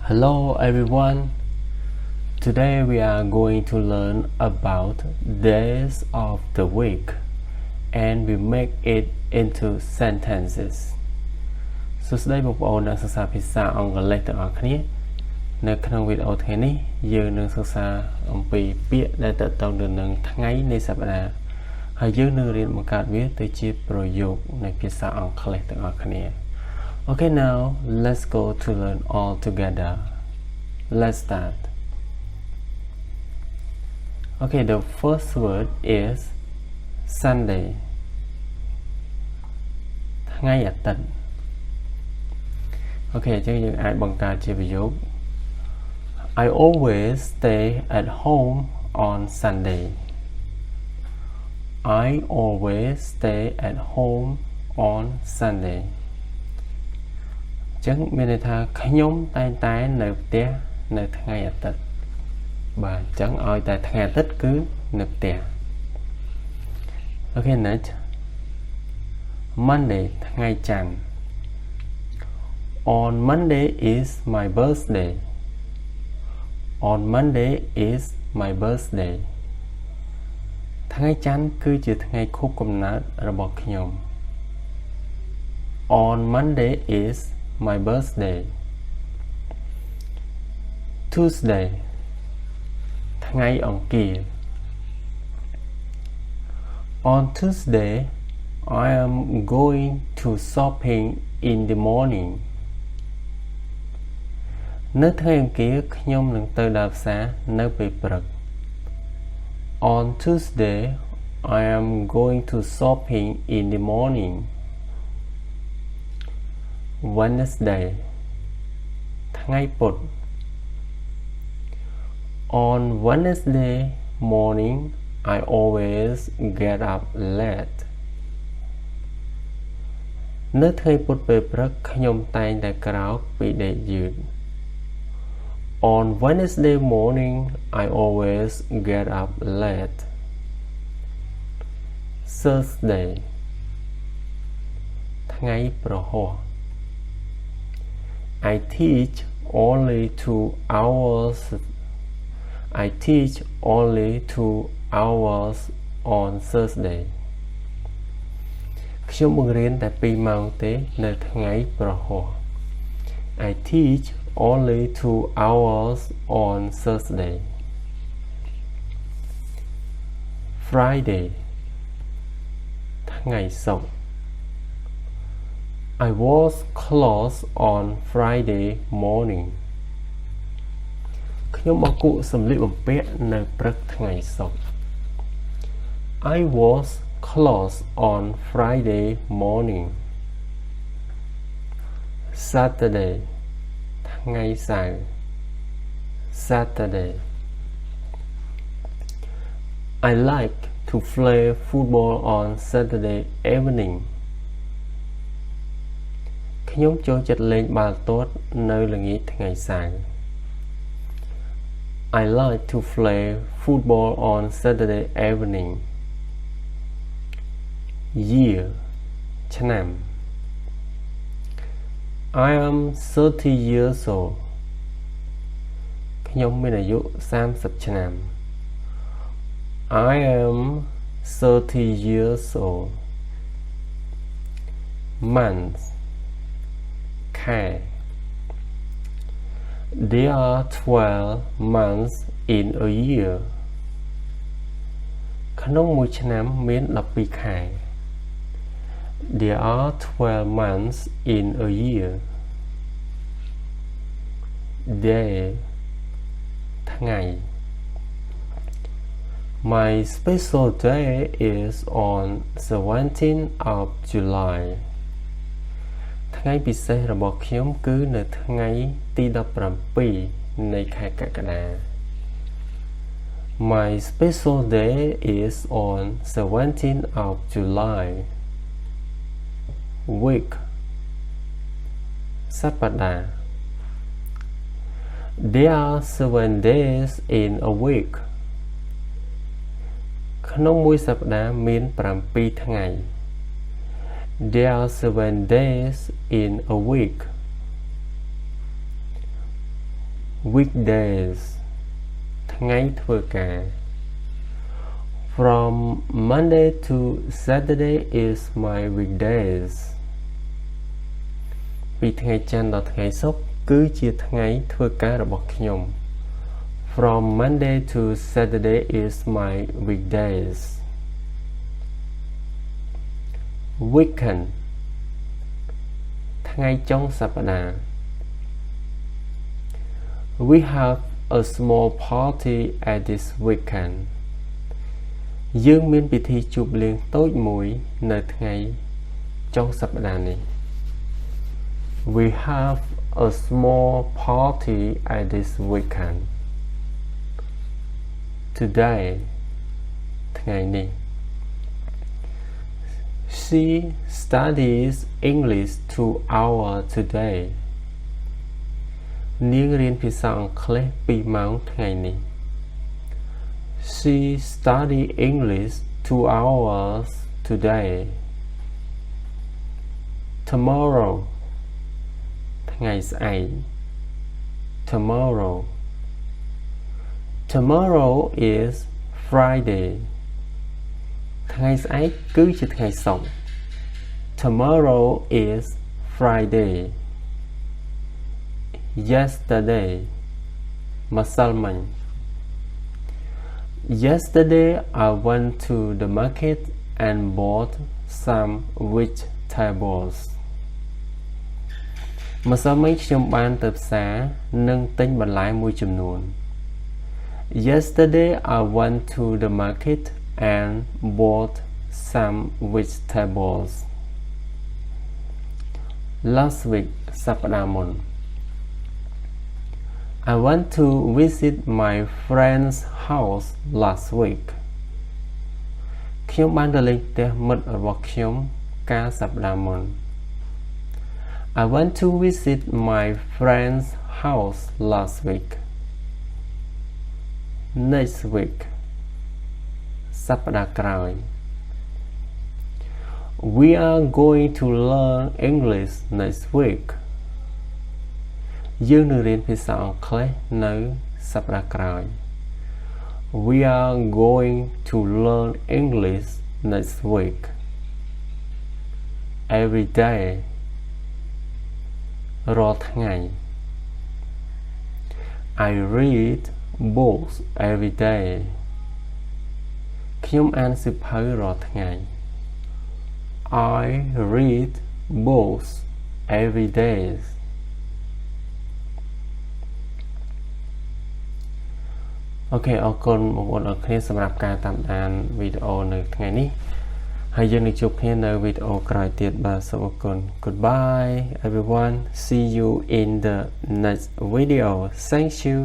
Hello everyone. Today we are going to learn about days of the week and we make it into sentences. សួស្តីបងប្អូនអ្នកសិក្សាភាសាអង់គ្លេសទាំងអស់គ្នានៅក្នុងវីដេអូថ្ងៃនេះយើងនឹងសិក្សាអំពីពាក្យដែលទាក់ទងទៅនឹងថ្ងៃនៃសប្តាហ៍ហើយយើងនឹងរៀនបង្កើតវាទៅជាប្រយោគនៃភាសាអង់គ្លេសទាំងអស់គ្នា Okay, now let's go to learn all together. Let's start. Okay, the first word is Sunday. ថ្ងៃអាទិត្យ Okay, អញ្ចឹងយើងអាចបង្កើតជាប្រយោគ I always stay at home on Sunday. I always stay at home on Sunday. ចឹងមានន័យថាខ្ញុំតែងតែនៅផ្ទះនៅថ្ងៃអាទិត្យបាទអញ្ចឹងឲ្យតែថ្ងៃអាទិត្យគឺនៅផ្ទះ Okay, next Monday ថ្ងៃច័ន្ទ On Monday is my birthday. On Monday is my birthday. ថ្ងៃច័ន្ទគឺជាថ្ងៃខួបកំណើតរបស់ខ្ញុំ On Monday is my birthday. Tuesday ថ្ងៃអង្គារ On Tuesday I am going to shopping in the morning. នៅថ្ងៃអង្គារខ្ញុំនឹងទៅដើរផ្សារនៅពេលព្រឹក On Tuesday I am going to shopping in the morning. Wednesday ថ្ងៃពុធ On Wednesday morning I always get up late. នៅថ្ងៃពុធពេលព្រឹកខ្ញុំតែងតែក្រោកពីដេកយឺត On Wednesday morning I always get up late. Thursday ថ្ងៃប្រហ័ស I teach only 2 hours. I teach only 2 hours on Thursday. ខ្ញុំបង្រៀនតែ2ម៉ោងទេនៅថ្ងៃប្រហ័ស I teach only 2 hours on Thursday. Friday ថ្ងៃសុក្រ I was closed on Friday morning. ខ្ញុំមកគក់សម្លៀកបំពាក់នៅព្រឹកថ្ងៃសុក្រ I was closed on Friday morning. Saturday ថ្ងៃសៅរ៍ Saturday I like to play football on Saturday evening. ខ្ញុំចូលចិត្តលេងបាល់ទាត់នៅល្ងាចថ្ងៃសៅរ៍ I like to play football on Saturday evening. Year ឆ្នាំ I am 30 years old. ខ្ញុំមានអាយុ30ឆ្នាំ I am 30 years old. Month ខែ There are 12 months in a year. ក្នុងមួយឆ្នាំមាន12ខែ There are 12 months in a year. Day ថ្ងៃ My special day is on 17th of July. ថ្ងៃពិសេសរបស់ខ្ញុំគឺនៅថ្ងៃទី17នៃខែកក្កដា My special day is on 17th of July. Week សប្តាហ៍ There are 7 days in a week. ក្នុងមួយសប្តាហ៍មាន7ថ្ងៃ There are 7 days in a week. weekdays ថ្ងៃធ្វើការ From Monday to Saturday is my weekdays ពីថ្ងៃច័ន្ទដល់ថ្ងៃศุក្រគឺជាថ្ងៃធ្វើការរបស់ខ្ញុំ From Monday to Saturday is my weekdays Weekend ថ្ងៃចុងសប្តាហ៍ We have a small party at this weekend យើងមានពិធីជួបលៀងតូចមួយនៅថ្ងៃចុងសប្តាហ៍នេះ We have a small party at this weekend Today ថ្ងៃនេះ She studies English 2 hours today នាងរៀនភាសាអង់គ្លេស2ម៉ោងថ្ងៃនេះ She studied English 2 hours today Tomorrow ថ្ងៃស្អែក Tomorrow Tomorrow is Friday ថ្ងៃស្អែកគឺជាថ្ងៃសុក្រ Tomorrow is Friday Yesterday ម្សិលមិញ Yesterday I went to the market and bought some vegetables ម្សិលមិញខ្ញុំបានទៅផ្សារនិងទិញបន្លែមួយចំនួន Yesterday I went to the market and bought some vegetables Last week សប្តាហ៍មុន I went to visit my friend's house last week ខ្ញុំបានទៅលេងផ្ទះមិត្តរបស់ខ្ញុំកាលសប្តាហ៍មុន I went to visit my friend's house last week Next week សប្តាហ៍ក្រោយ We are going to learn English next week យើងនឹងរៀនភាសាអង់គ្លេសនៅសប្តាហ៍ក្រោយ We are going to learn English next week Every day រាល់ថ្ងៃ I read books every day ខ្ញុំអានសៀវភៅរាល់ថ្ងៃ I read books every day អូខេអរគុណបងប្អូនអរគ្នាសម្រាប់ការតាមដានវីដេអូនៅថ្ងៃនេះហើយយើងនឹងជួបគ្នានៅវីដេអូក្រោយទៀតបាទសូមអរគុណ Goodbye everyone see you in the next video thank you